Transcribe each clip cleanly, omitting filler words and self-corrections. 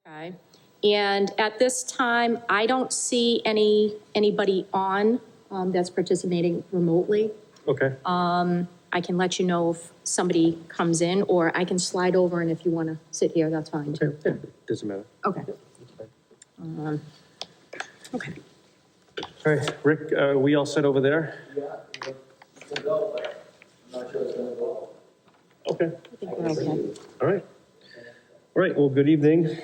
Okay, and at this time, I don't see anybody on that's participating remotely. Okay. I can let you know if somebody comes in, or I can slide over, and if you want to sit here, that's fine too. Yeah, doesn't matter. Okay. That's Okay. fine. All right, Rick, we all set over there? Yeah, it's go, but I'm not sure it's gonna go. Okay, I think we're okay. all right. All right, well, good evening.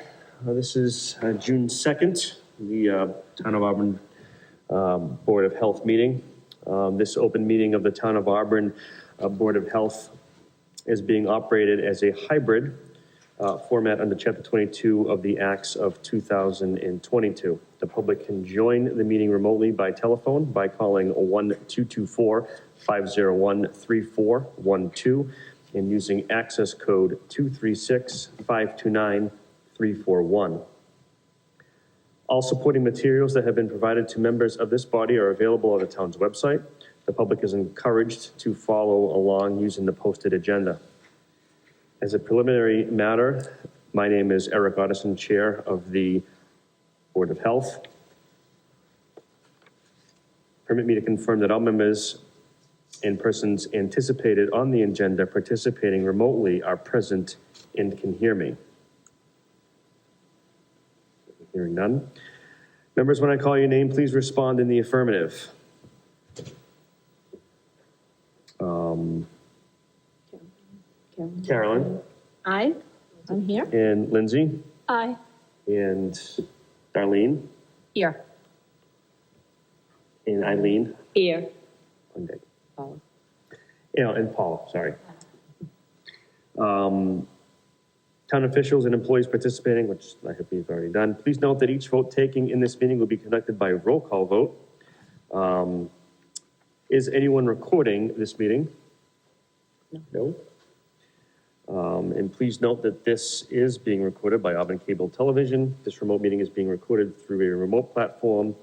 This is June 2nd, the Town of Auburn Board of Health meeting. This open meeting of the Town of Auburn Board of Health is being operated as a hybrid format under Chapter 22 of the Acts of 2022. The public can join the meeting remotely by telephone by calling 1-224-501-3412 and using access code 236-529-341. All supporting materials that have been provided to members of this body are available on the town's website. The public is encouraged to follow along using the posted agenda. As a preliminary matter, my name is Eric Otteson, Chair of the Board of Health. Permit me to confirm that all members and persons anticipated on the agenda participating remotely are present and can hear me. Hearing none. Members, when I call your name, please respond in the affirmative. Carolyn Aye, I'm here. and Lindsay Aye. and Darlene Here. and Eileen. Here. Monday. Paula. Yeah, and Paul, sorry. Town officials and employees participating, which I hope you've already done. Please note that each vote taken in this meeting will be conducted by roll call vote. Is anyone recording this meeting? No. And please note that this is being recorded by Auburn Cable Television. This remote meeting is being recorded through a remote platform.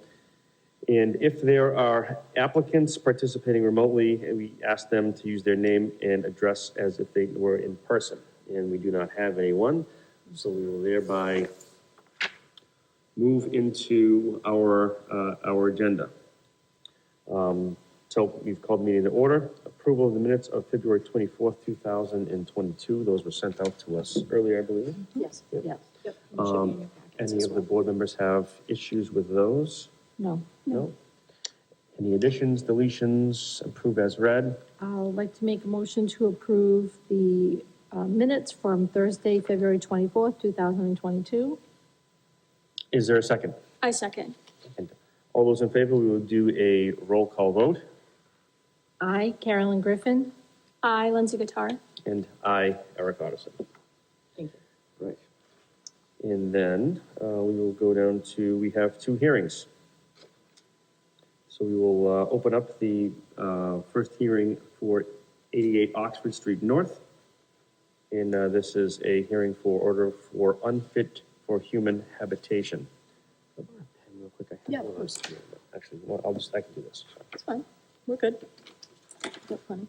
And if there are applicants participating remotely, we ask them to use their name and address as if they were in person. And we do not have anyone, so we will thereby move into our agenda. So we've called the meeting to order. Approval of the minutes of February 24th, 2022. Those were sent out to us earlier, I believe. Yes, yes. Yep. Any of the board members have issues with those? No. No? Any additions, deletions, approve as read? I'd like to make a motion to approve the minutes from Thursday, February 24th, 2022. Is there a second? I second. And all those in favor, we will do a roll call vote. I, Carolyn Griffin. I, Lindsay Guitar. And I, Eric Otteson. Thank you. Right. And then we will go down to, we have two hearings. So we will open up the first hearing for 88 Oxford Street North. And this is a hearing for order for unfit for human habitation. Real quick, I have Yeah, of one. course. Actually, well, I can do this. It's fine. We're good. Got plenty.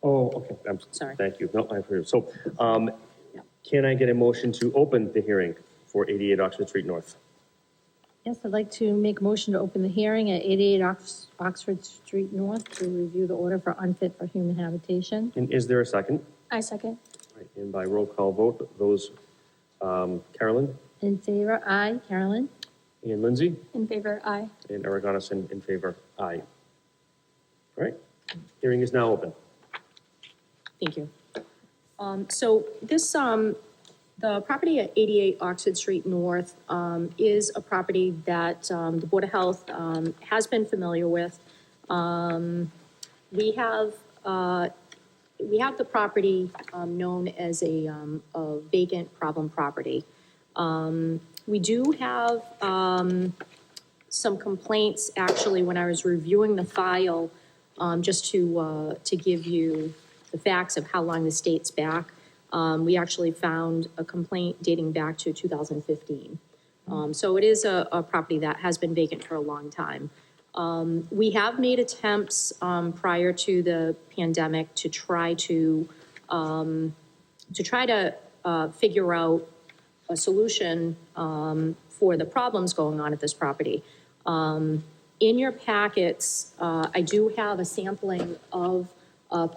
Oh, okay, I'm Sorry. Thank you. No, I've heard. So, Yeah. can I get a motion to open the hearing for 88 Oxford Street North? Yes, I'd like to make a motion to open the hearing at 88 Oxford Street North to review the order for unfit for human habitation. And is there a second? I second. Right, and by roll call vote, those, Carolyn In favor, I, Carolyn. and Lindsay, In favor, aye. and Eric Otteson in favor, aye. All right, hearing is now open. Thank you. So this, the property at 88 Oxford Street North, is a property that, the Board of Health, has been familiar with. We have the property, known as a vacant problem property. We do have, some complaints, actually, when I was reviewing the file, just to give you the facts of how long this dates back. We actually found a complaint dating back to 2015. So it is a property that has been vacant for a long time. We have made attempts, prior to the pandemic to try to figure out a solution, for the problems going on at this property. In your packets, I do have a sampling of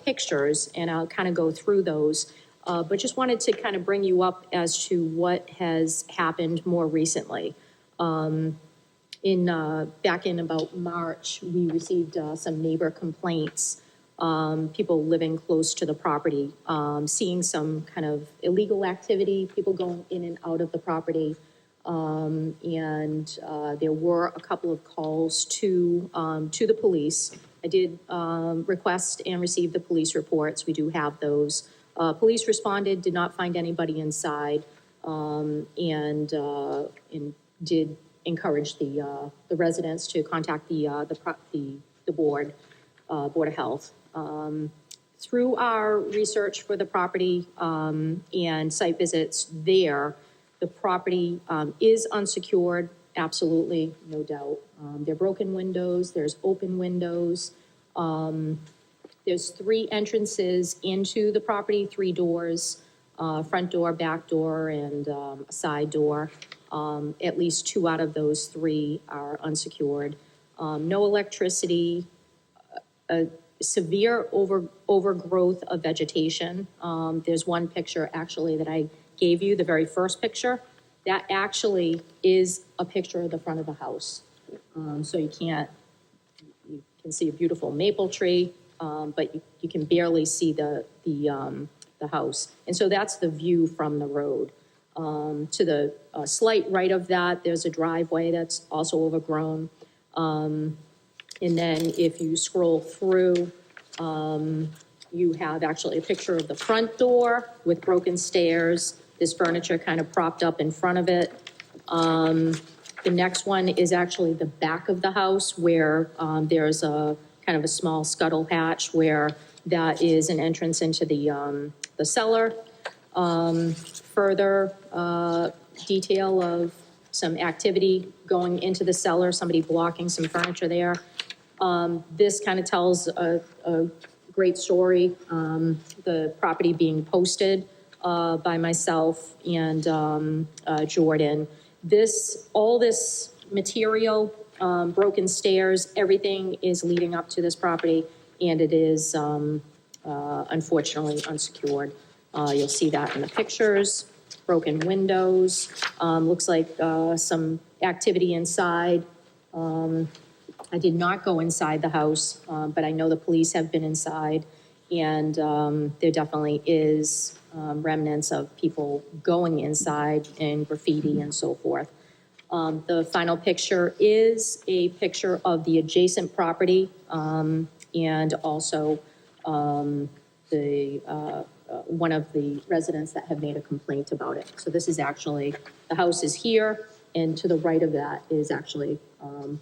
pictures, and I'll kind of go through those. But just wanted to kind of bring you up as to what has happened more recently. Back in about March, we received some neighbor complaints, people living close to the property, seeing some kind of illegal activity, people going in and out of the property. There were a couple of calls to the police. I did request and receive the police reports. We do have those. Police responded, did not find anybody inside, and did encourage the residents to contact the board, Board of Health. Through our research for the property and site visits there, the property is unsecured, absolutely, no doubt. There are broken windows, there's open windows. There's 3 entrances into the property, 3 doors, front door, back door, and a side door. At least 2 out of those 3 are unsecured. No electricity, a severe overgrowth of vegetation. There's one picture actually that I gave you, the very first picture. That actually is a picture of the front of the house. So you can see a beautiful maple tree, but you can barely see the house. And so that's the view from the road. To the slight right of that, there's a driveway that's also overgrown. And then if you scroll through, you have actually a picture of the front door with broken stairs. There's furniture kind of propped up in front of it. The next one is actually the back of the house where there's a kind of a small scuttle hatch where that is an entrance into the cellar. Further detail of some activity going into the cellar, somebody blocking some furniture there. This kind of tells a great story. The property being posted by myself and Jordan. All this material, broken stairs, everything is leading up to this property, and it is unfortunately unsecured. You'll see that in the pictures, broken windows, looks like some activity inside. I did not go inside the house, but I know the police have been inside, and there definitely is remnants of people going inside and graffiti and so forth. The final picture is a picture of the adjacent property and also one of the residents that have made a complaint about it. So this is actually, the house is here, and to the right of that is actually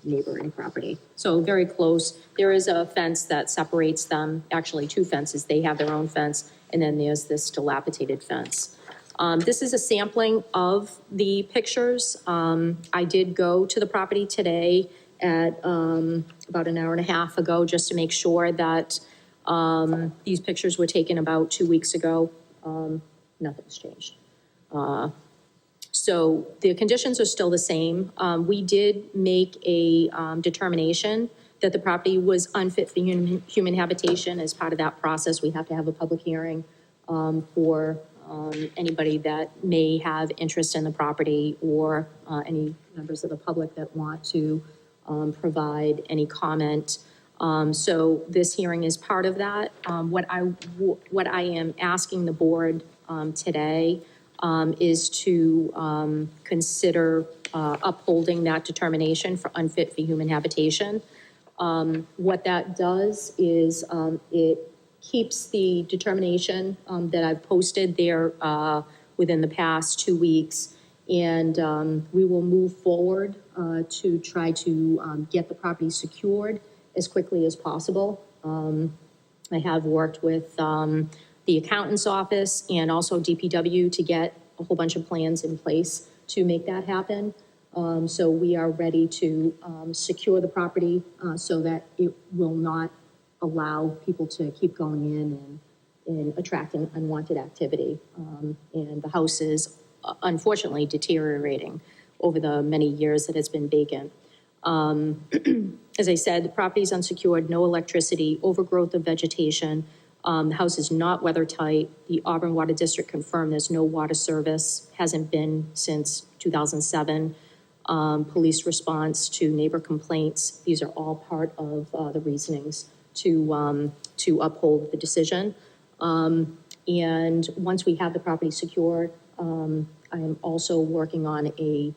neighboring property. So very close. There is a fence that separates them, actually 2 fences. They have their own fence, and then there's this dilapidated fence. This is a sampling of the pictures. I did go to the property today at about an hour and a half ago just to make sure that these pictures were taken about 2 weeks ago. Nothing's changed. So the conditions are still the same. We did make a determination that the property was unfit for human habitation. As part of that process, we have to have a public hearing for anybody that may have interest in the property or any members of the public that want to provide any comment. So this hearing is part of that. What I am asking the board today is to consider upholding that determination for unfit for human habitation. What that does is it keeps the determination that I've posted there within the past 2 weeks, And we will move forward to try to get the property secured as quickly as possible. I have worked with the accountant's office and also DPW to get a whole bunch of plans in place to make that happen. So we are ready to secure the property so that it will not allow people to keep going in and attracting unwanted activity. And the house is unfortunately deteriorating over the many years that it's been vacant. As I said, the property is unsecured, no electricity, overgrowth of vegetation. The house is not weather tight. The Auburn Water District confirmed there's no water service, hasn't been since 2007. Police response to neighbor complaints. These are all part of the reasonings to uphold the decision. And once we have the property secured, I am also working on a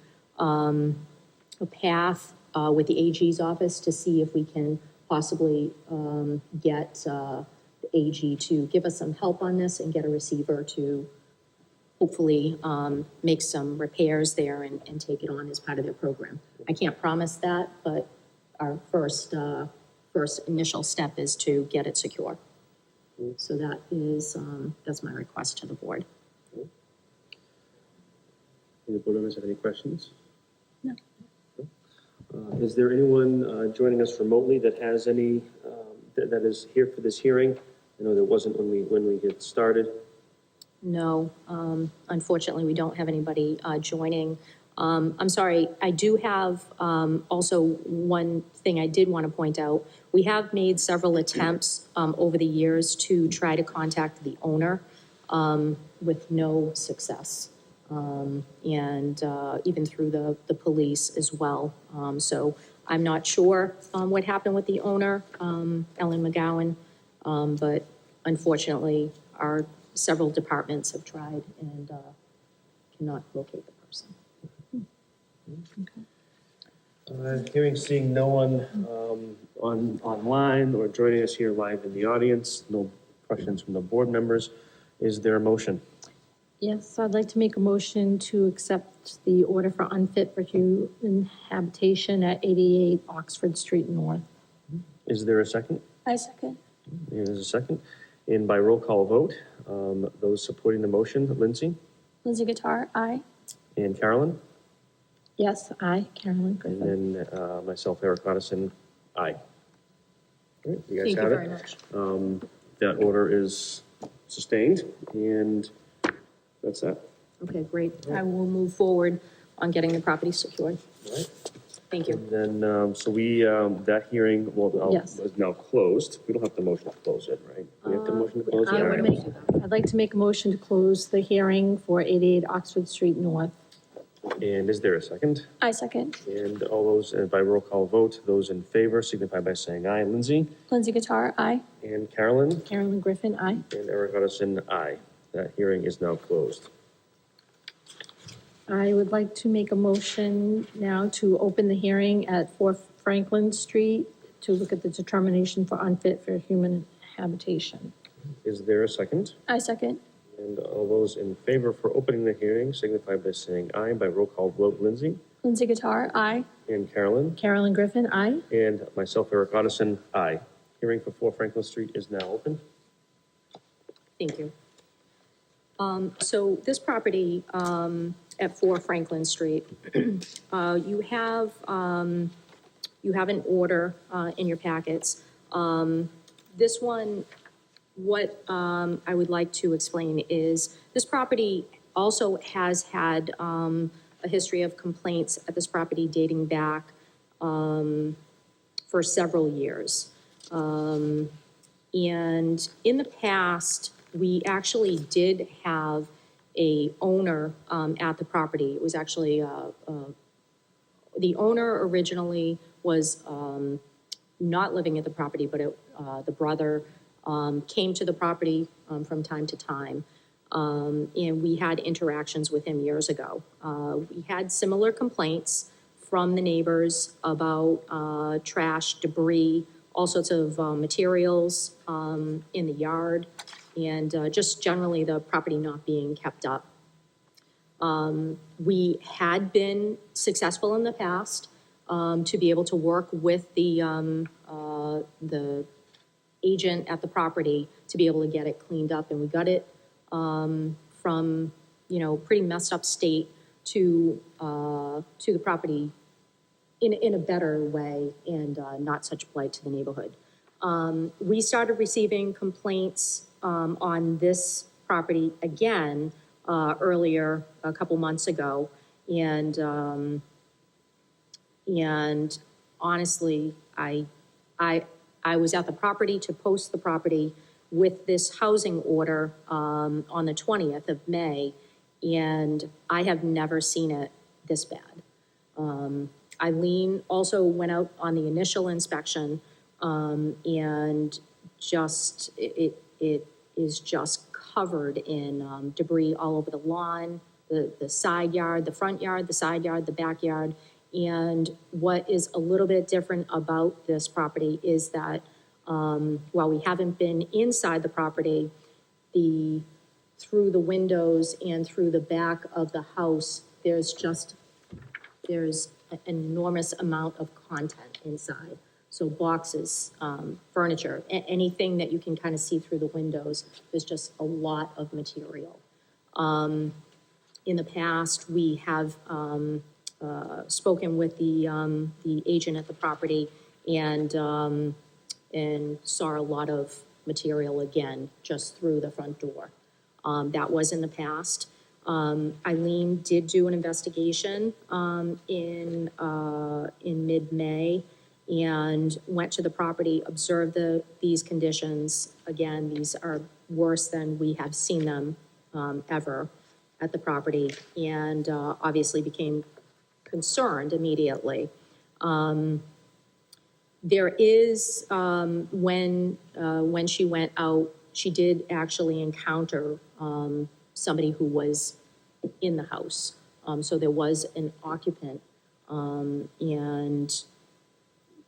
path with the AG's office to see if we can possibly get the AG to give us some help on this and get a receiver to hopefully make some repairs there and take it on as part of their program. I can't promise that, but our first initial step is to get it secure. So that is, that's my request to the board. Any board members have any questions? No. Is there anyone joining us remotely that has any, that is here for this hearing? I know there wasn't when we get started. No, unfortunately, we don't have anybody joining. I'm sorry, I do have also one thing I did want to point out. We have made several attempts over the years to try to contact the owner with no success. And even through the police as well. So I'm not sure what happened with the owner, Ellen McGowan, but unfortunately, our several departments have tried and cannot locate the person. Hearing, seeing no one online or joining us here live in the audience, no questions from the board members. Is there a motion? Yes, I'd like to make a motion to accept the order for unfit for human habitation at 88 Oxford Street North. Is there a second? I second. There's a second. And by roll call vote, those supporting the motion, Lindsay Lindsay Guitar, aye. and Carolyn, Yes, aye, Carolyn and Griffin. then myself, Eric Otteson, aye. All right, you guys Thank you have very it. much. That order is sustained, and that's that. Okay, great. I will move forward on getting the property secured. All right. Thank you. And then, so we, that hearing, Yes. is now closed. We don't have to motion to close it, right? We have to motion to close it? I All would right. make- I'd like to make a motion to close the hearing for 88 Oxford Street North. And is there a second? I second. And all those, by roll call vote, those in favor signify by saying aye. Lindsay Lindsay Guitar, aye. and Carolyn Carolyn Griffin, aye. and Eric Otteson, aye. That hearing is now closed. I would like to make a motion now to open the hearing at 4 Franklin Street to look at the determination for unfit for human habitation. Is there a second? I second. And all those in favor for opening the hearing signify by saying aye. By roll call vote, Lindsay Lindsay Guitar, aye. and Carolyn Carolyn Griffin, aye. and myself, Eric Otteson, aye. Hearing for 4 Franklin Street is now open. Thank you. So this property at 4 Franklin Street, you have an order in your packets. This one, what I would like to explain is this property also has had a history of complaints at this property dating back for several years. And in the past, we actually did have a owner at the property. It was actually, the owner originally was not living at the property, but the brother came to the property from time to time. And we had interactions with him years ago. We had similar complaints from the neighbors about trash, debris, all sorts of materials in the yard, and just generally the property not being kept up. We had been successful in the past, to be able to work with the agent at the property to be able to get it cleaned up, and we got it, from, pretty messed up state to the property in a better way and, not such blight to the neighborhood. We started receiving complaints, on this property again, earlier, a couple months ago. And honestly, I was at the property to post the property with this housing order, on the 20th of May, and I have never seen it this bad. Eileen also went out on the initial inspection, and just, it is just covered in, debris all over the lawn, the side yard, the front yard, the side yard, the backyard. And what is a little bit different about this property is that, while we haven't been inside the property, through the windows and through the back of the house, there's an enormous amount of content inside. So boxes, furniture, anything that you can kind of see through the windows, there's just a lot of material. In the past, we have, spoken with the agent at the property and saw a lot of material again, just through the front door. That was in the past. Eileen did do an investigation, in mid-May and went to the property, observed these conditions. Again, these are worse than we have seen them, ever at the property, and, obviously became concerned immediately. There is, when she went out, she did actually encounter, somebody who was in the house. So there was an occupant, and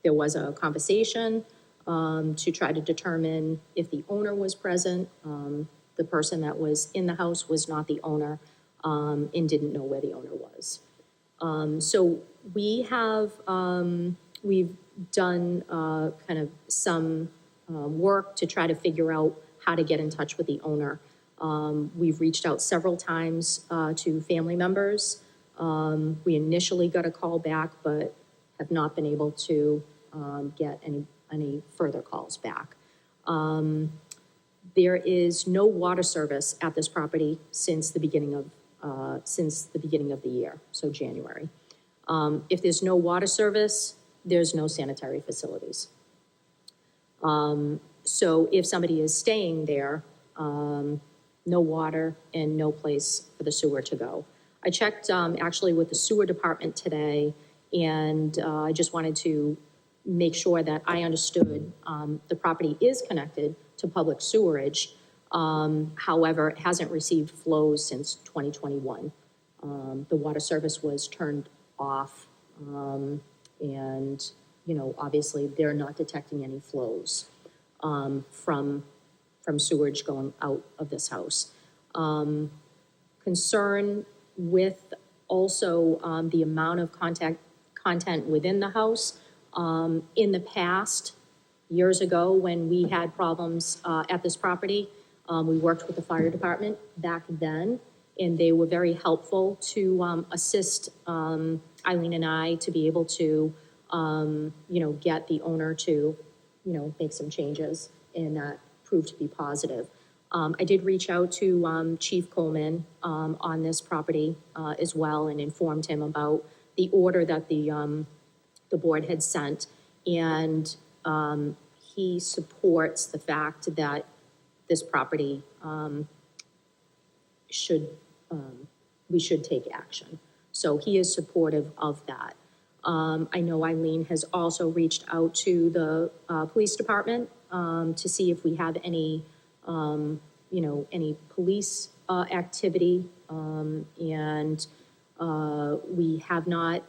there was a conversation, to try to determine if the owner was present. The person that was in the house was not the owner, and didn't know where the owner was. So we have, we've done, kind of some, work to try to figure out how to get in touch with the owner. We've reached out several times, to family members. We initially got a call back, but have not been able to, get any further calls back. There is no water service at this property since the beginning of the year, so January. If there's no water service, there's no sanitary facilities. So if somebody is staying there, no water and no place for the sewer to go. I checked, actually with the sewer department today, and, I just wanted to make sure that I understood, the property is connected to public sewerage. However, it hasn't received flows since 2021. The water service was turned off, and, obviously they're not detecting any flows, from sewage going out of this house. Concern with also, the amount of content within the house. In the past, years ago, when we had problems, at this property, we worked with the fire department back then, and they were very helpful to, assist, Eileen and I to be able to, get the owner to, make some changes, and that proved to be positive. I did reach out to, Chief Coleman, on this property, as well, and informed him about the order that the board had sent, and, he supports the fact that this property, we should take action. So he is supportive of that. I know Eileen has also reached out to the, police department, to see if we have any, any police, activity, and, we have not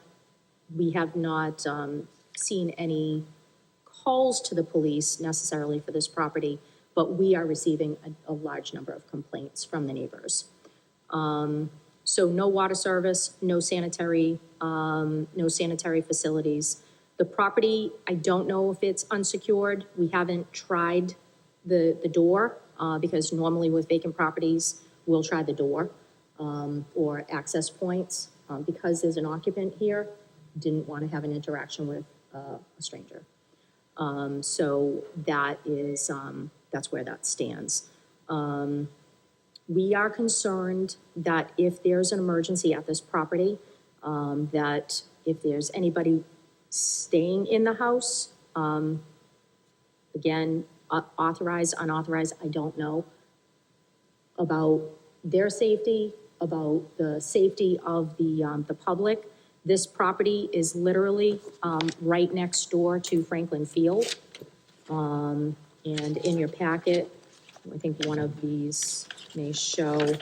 seen any calls to the police necessarily for this property, but we are receiving a large number of complaints from the neighbors. So no water service, no sanitary facilities. The property, I don't know if it's unsecured. We haven't tried the door, because normally with vacant properties, we'll try the door, or access points. Because there's an occupant here, didn't want to have an interaction with, a stranger. So that is, that's where that stands. We are concerned that if there's an emergency at this property, that if there's anybody staying in the house, again, authorized, unauthorized, I don't know, about their safety, about the safety of the public. This property is literally, right next door to Franklin Field. And in your packet, I think one of these may show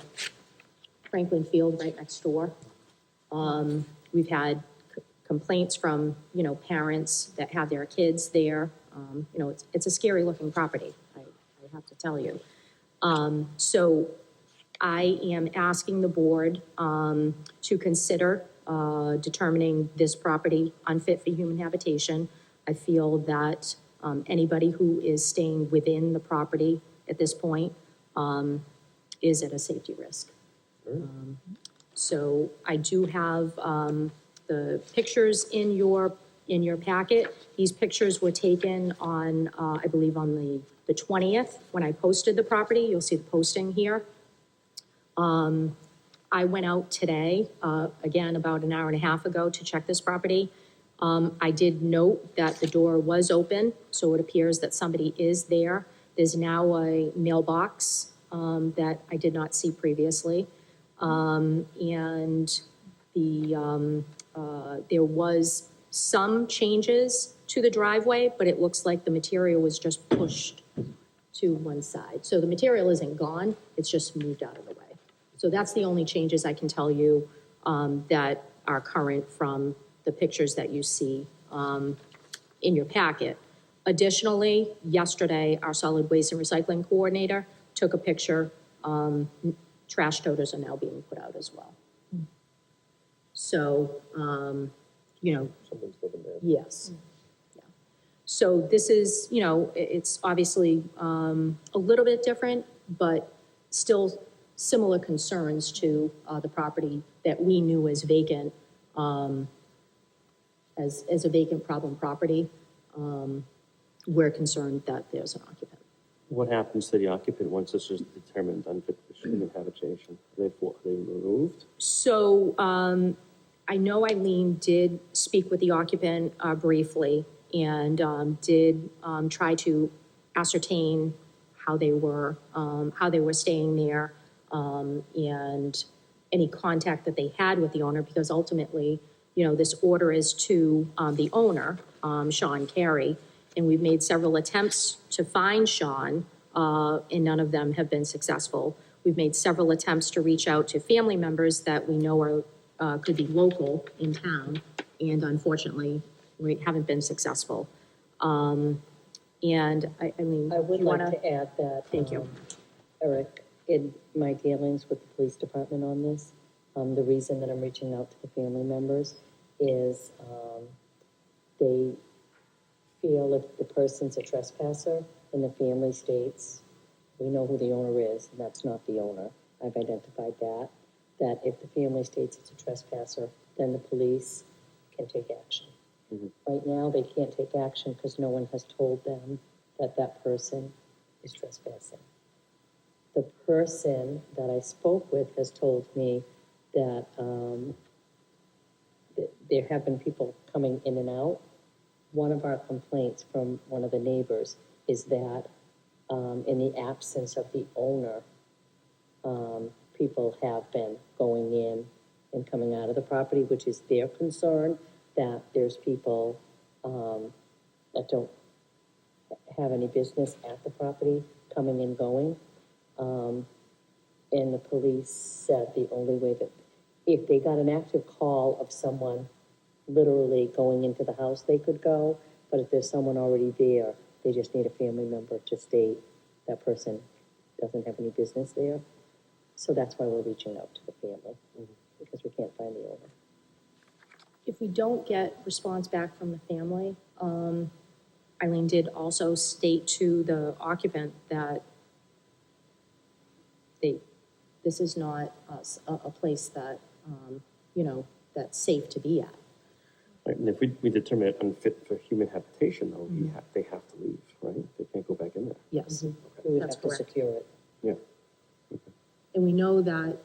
Franklin Field right next door. We've had complaints from, parents that have their kids there. It's a scary looking property, I have to tell you. So I am asking the board, to consider, determining this property unfit for human habitation. I feel that, anybody who is staying within the property at this point, is at a safety risk. So I do have, the pictures in your packet. These pictures were taken on, I believe on the 20th, when I posted the property. You'll see the posting here. I went out today, again, about an hour and a half ago to check this property. I did note that the door was open, so it appears that somebody is there. There's now a mailbox, that I did not see previously. And there was some changes to the driveway, but it looks like the material was just pushed to one side. So the material isn't gone, it's just moved out of the way. So that's the only changes I can tell you, that are current from the pictures that you see, in your packet. Additionally, yesterday, our solid waste and recycling coordinator took a picture. Trash toters are now being put out as well. So, Someone's living there. yes. Yeah. So this is, it's obviously, a little bit different, but still similar concerns to, the property that we knew as vacant, as a vacant problem property. We're concerned that there's an occupant. What happens to the occupant once this is determined unfit for human habitation? Are they removed? So, I know Eileen did speak with the occupant, briefly, and, did, try to ascertain how they were staying there, and any contact that they had with the owner, because ultimately, this order is to, the owner, Sean Carey, and we've made several attempts to find Sean, and none of them have been successful. We've made several attempts to reach out to family members that we know are, could be local in town, and unfortunately, we haven't been successful. And I mean, I would you like wanna- to add that. Thank you. Eric, in my dealings with the police department on this, the reason that I'm reaching out to the family members is, they feel if the person's a trespasser and the family states, we know who the owner is, and that's not the owner, I've identified that if the family states it's a trespasser, then the police can take action. Right now, they can't take action because no one has told them that that person is trespassing. The person that I spoke with has told me that, there have been people coming in and out. One of our complaints from one of the neighbors is that, in the absence of the owner, people have been going in and coming out of the property, which is their concern, that there's people, that don't have any business at the property coming and going. And the police said the only way that, if they got an active call of someone literally going into the house, they could go, but if there's someone already there, they just need a family member to state that person doesn't have any business there. So that's why we're reaching out to the family, because we can't find the owner. If we don't get response back from the family, Eileen did also state to the occupant that this is not a place that, that's safe to be at. Right, and if we determine it unfit for human habitation, though, they have to leave, right? They can't go back in there. Yes. We would That's have to correct. secure it. Yeah. And we know that,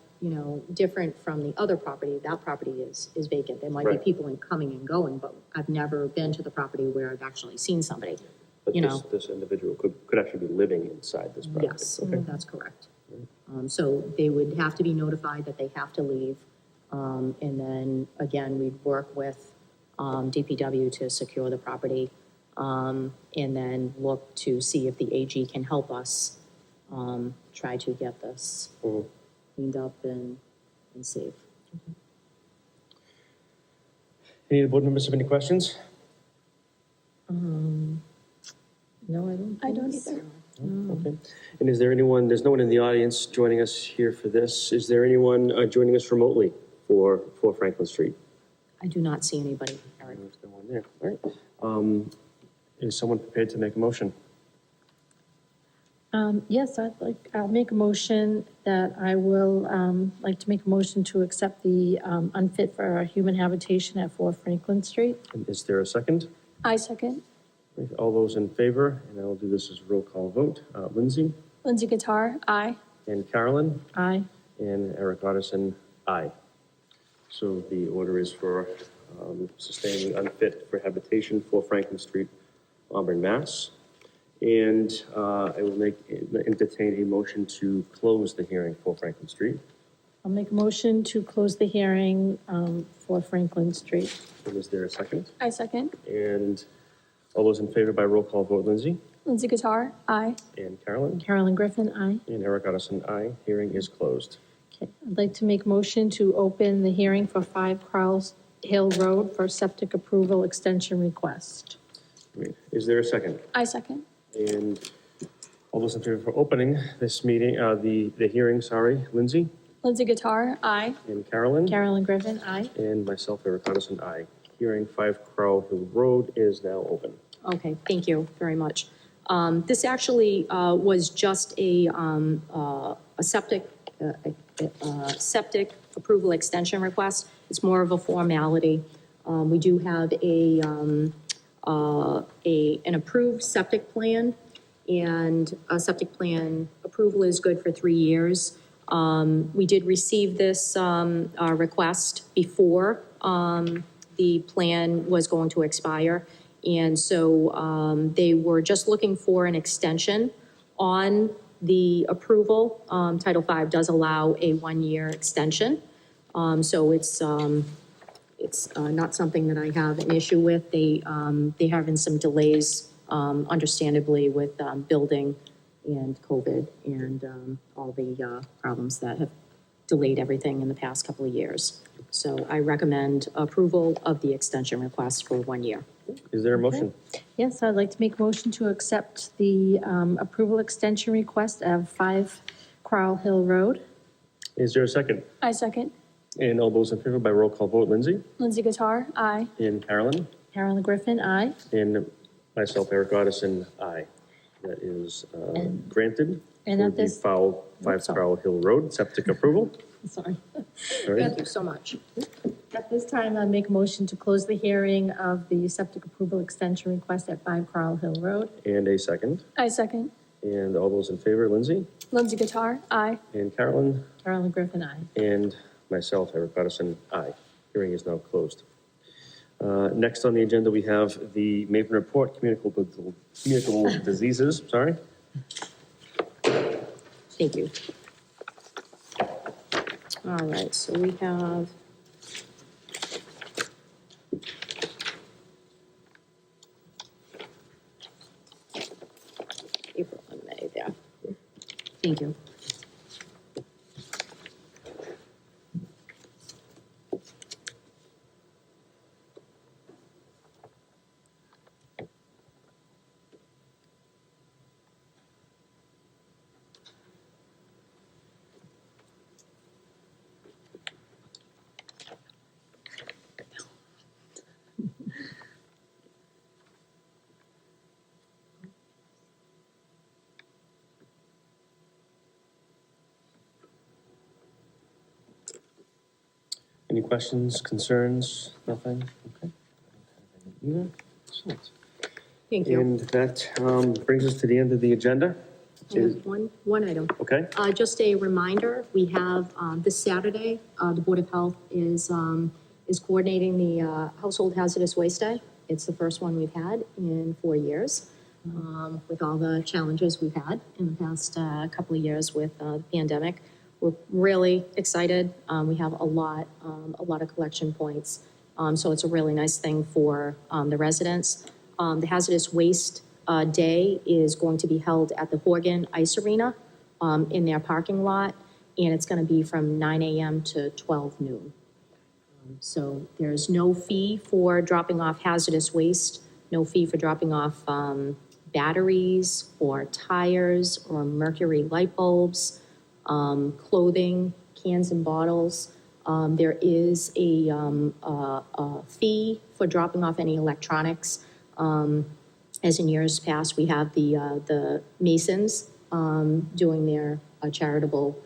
different from the other property, that property is vacant. There might be Right. people coming and going, but I've never been to the property where I've actually seen somebody. But You this, know. this individual could actually be living inside this property. Yes, Okay. that's correct. So they would have to be notified that they have to leave. And then, again, we'd work with DPW to secure the property. And then look to see if the AG can help us try to get this Mhm. cleaned up and safe. Any of the board members have any questions? No, I don't. I don't think so. either. Okay. And is there anyone, there's no one in the audience joining us here for this. Is there anyone joining us remotely for Franklin Street? I do not see anybody, Eric. There's no one there. All right. Is someone prepared to make a motion? Yes, I'll make a motion that I will, like to make a motion to accept the, unfit for human habitation at 4 Franklin Street. And is there a second? I second. All those in favor, and I'll do this as a roll call vote. Lindsay Lindsay Guitar, aye. and Carolyn Aye. and Eric Otterson, aye. So the order is for sustaining unfit for habitation for Franklin Street, Auburn, Mass. And I will entertain a motion to close the hearing for Franklin Street. I'll make a motion to close the hearing, for Franklin Street. And is there a second? I second. And all those in favor by roll call vote, Lindsay Lindsay Guitar, aye. and Carolyn Carolyn Griffin, aye. and Eric Otterson, aye. Hearing is closed. Okay, I'd like to make a motion to open the hearing for 5 Crowell Hill Road for septic approval extension request. Great. Is there a second? I second. And all those in favor for opening this meeting, the hearing, sorry, Lindsay Lindsay Guitar, aye. and Carolyn, Carolyn Griffin, aye. and myself, Eric Otterson, aye. Hearing 5 Crowell Hill Road is now open. Okay, thank you very much. This actually was just a septic approval extension request. It's more of a formality. We do have an approved septic plan, and a septic plan approval is good for 3 years. We did receive this request before the plan was going to expire. And so they were just looking for an extension on the approval. Title V does allow a 1-year extension. So it's not something that I have an issue with. They're having some delays, understandably, with building and COVID and all the problems that have delayed everything in the past couple of years. So I recommend approval of the extension request for 1 year. Is there a motion? Yes, I'd like to make a motion to accept the approval extension request of 5 Crowell Hill Road. Is there a second? I second. And all those in favor by roll call vote, Lindsay Lindsay Guitar, aye. and Carolyn, Carolyn Griffin, aye. and myself, Eric Otterson, aye. That is granted and for at the this- 5 sorry. Crowell Hill Road septic approval. Sorry. All right. Thank you so much. At this time, I'll make a motion to close the hearing of the septic approval extension request at 5 Crowell Hill Road. And a second. I second. And all those in favor, Lindsay Lindsay Guitar, aye. and Carolyn, Carolyn Griffin, aye. and myself, Eric Patterson, aye. Hearing is now closed. Next on the agenda, we have the Maven Report, communicable diseases, sorry. Thank you. All right, so we have April and May there. Thank you. Any questions, concerns? Nothing? Okay. Either? Excellent. Thank you. And that brings us to the end of the agenda. I have one item. Okay, Just a reminder, we have, this Saturday, the Board of Health is coordinating the, Household Hazardous Waste Day. It's the first one we've had in 4 years, with all the challenges we've had in the past, couple of years with, the pandemic. We're really excited. We have a lot of collection points. So it's a really nice thing for, the residents. The Hazardous Waste Day is going to be held at the Horgan Ice Arena in their parking lot, and it's going to be from 9 a.m. to 12 noon. So there's no fee for dropping off hazardous waste, no fee for dropping off batteries or tires or mercury light bulbs, clothing, cans and bottles. There is a fee for dropping off any electronics. As in years past, we have the Masons doing their charitable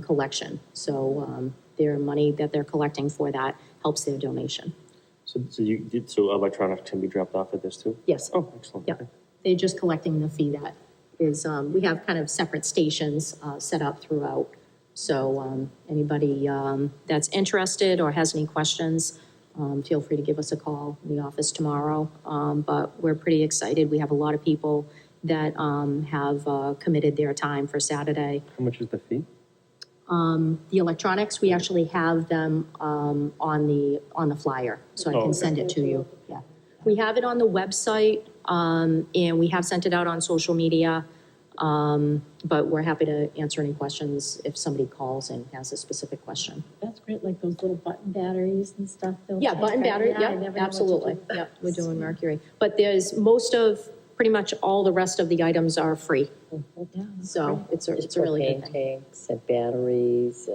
collection. So their money that they're collecting for that helps their donation. so electronics can be dropped off at this too? Yes. Oh, excellent. Yep. They're just collecting the fee that is, we have kind of separate stations set up throughout. So anybody that's interested or has any questions, feel free to give us a call in the office tomorrow. But we're pretty excited. We have a lot of people that have committed their time for Saturday. How much is the fee? The electronics, we actually have them on the flyer, so I Oh, can okay. send it to you. Yeah, we have it on the website, and we have sent it out on social media. But we're happy to answer any questions if somebody calls and has a specific question. That's great, like those little button batteries and stuff. they'll Yeah, take, button right? battery, Yeah, I yeah, never know what to absolutely. do. Yeah, we're doing mercury. But there's pretty much all the rest of the items are free. Yeah, So it's Just a really good propane thing. tanks and batteries,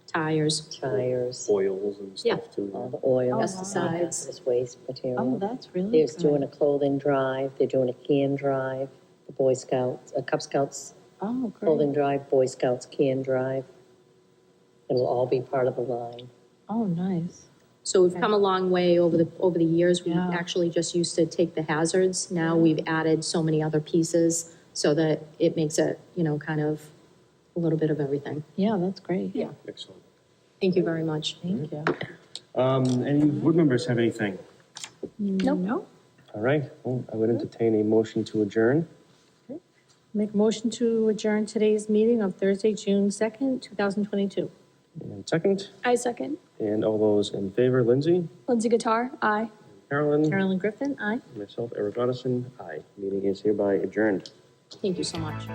Tires, tires, Oils and Yeah. stuff too? all the oil. Pesticides. Hazardous waste oh, material. that's really They're good. doing a clothing drive, they're doing a can drive, the Boy Scouts, Cub Scouts Oh, clothing great. drive, Boy Scouts can drive. It'll all be part of the line. Oh, nice. So we've come a long way over the years. We Yeah. actually just used to take the hazards. Now we've added so many other pieces so that it makes it, kind of a little bit of everything. Yeah, that's great. Yeah. Excellent. Thank you very much. Thank you. Any board members have anything? No. All right, well, I would entertain a motion to adjourn. Make a motion to adjourn today's meeting of Thursday, June 2nd, 2022. And second, I second. and all those in favor, Lindsay, Lindsay Guitar, aye. Carolyn, Carolyn Griffin, aye. myself, Eric Otteson, aye. Meeting is hereby adjourned. Thank you so much.